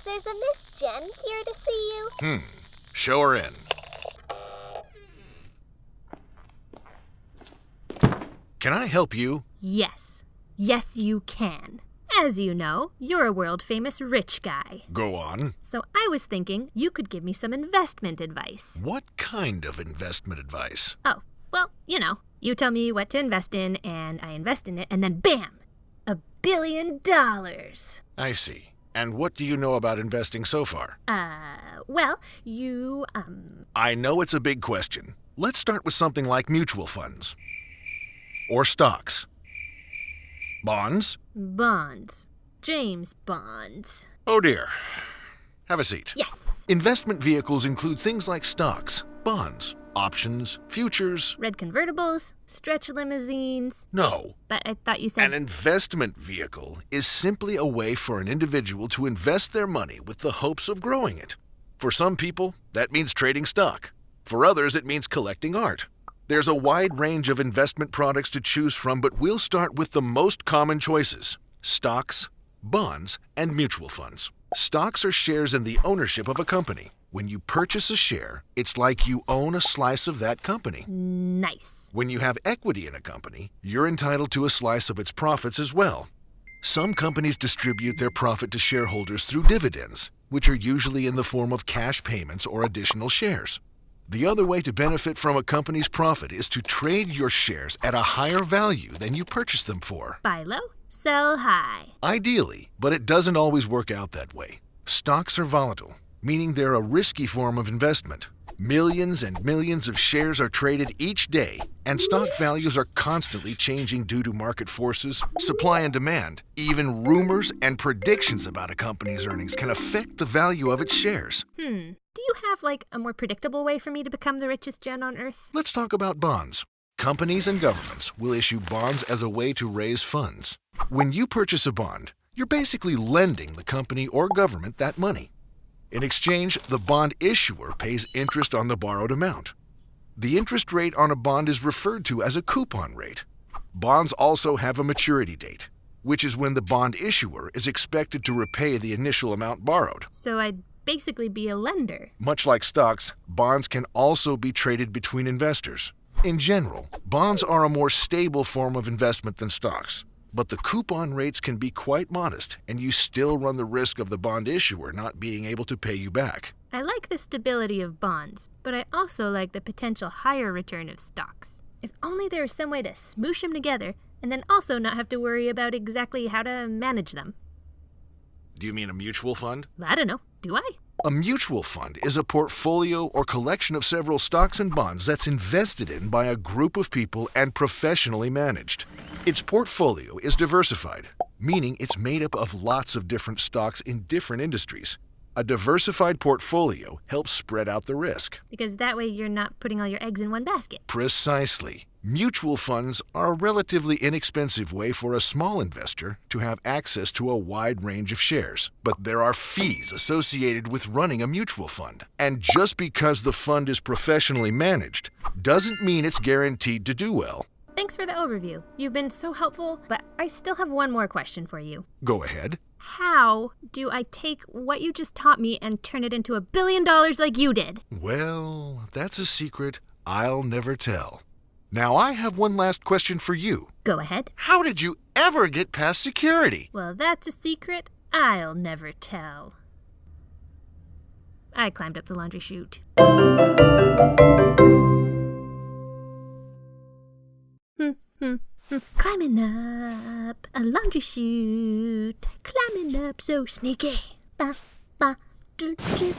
There's a Miss Jen here to see you. Show her in. Can I help you? Yes. Yes, you can. As you know, you're a world-famous rich guy. Go on. So I was thinking you could give me some investment advice. What kind of investment advice? Oh, well, you tell me what to invest in, and I invest in it, and then bam! $1 billion. I see. And what do you know about investing so far? Well, I know it's a big question. Let's start with something like mutual funds. Or stocks. Bonds? Bonds. James Bonds. Oh dear. Have a seat. Yes. Investment vehicles include things like stocks, bonds, options, futures. Red convertibles, stretch limousines. No. But I thought you said... An investment vehicle is simply a way for an individual to invest their money with the hopes of growing it. For some people, that means trading stock. For others, it means collecting art. There's a wide range of investment products to choose from, but we'll start with the most common choices: stocks, bonds, and mutual funds. Stocks are shares in the ownership of a company. When you purchase a share, it's like you own a slice of that company. Nice. When you have equity in a company, you're entitled to a slice of its profits as well. Some companies distribute their profit to shareholders through dividends, which are usually in the form of cash payments or additional shares. The other way to benefit from a company's profit is to trade your shares at a higher value than you purchased them for. Buy low, sell high. Ideally, but it doesn't always work out that way. Stocks are volatile, meaning they're a risky form of investment. Millions and millions of shares are traded each day, and stock values are constantly changing due to market forces, supply and demand. Even rumors and predictions about a company's earnings can affect the value of its shares. Do you have, a more predictable way for me to become the richest Jen on Earth? Let's talk about bonds. Companies and governments will issue bonds as a way to raise funds. When you purchase a bond, you're basically lending the company or government that money. In exchange, the bond issuer pays interest on the borrowed amount. The interest rate on a bond is referred to as a coupon rate. Bonds also have a maturity date, which is when the bond issuer is expected to repay the initial amount borrowed. So I'd basically be a lender. Much like stocks, bonds can also be traded between investors. In general, bonds are a more stable form of investment than stocks. But the coupon rates can be quite modest, and you still run the risk of the bond issuer not being able to pay you back. I like the stability of bonds, but I also like the potential higher return of stocks. If only there was some way to smoosh them together, and then also not have to worry about exactly how to manage them. Do you mean a mutual fund? I don't know. Do I? A mutual fund is a portfolio or collection of several stocks and bonds that's invested in by a group of people and professionally managed. Its portfolio is diversified, meaning it's made up of lots of different stocks in different industries. A diversified portfolio helps spread out the risk. Because that way you're not putting all your eggs in one basket. Precisely. Mutual funds are a relatively inexpensive way for a small investor to have access to a wide range of shares. But there are fees associated with running a mutual fund. And just because the fund is professionally managed doesn't mean it's guaranteed to do well. Thanks for the overview. You've been so helpful, but I still have one more question for you. Go ahead. How do I take what you just taught me and turn it into $1 billion like you did? Well, that's a secret I'll never tell. Now I have one last question for you. Go ahead. How did you ever get past security? Well, that's a secret I'll never tell. I climbed up the laundry chute. Climbing up a laundry chute, climbing up so sneaky. Ba, ba, do, do.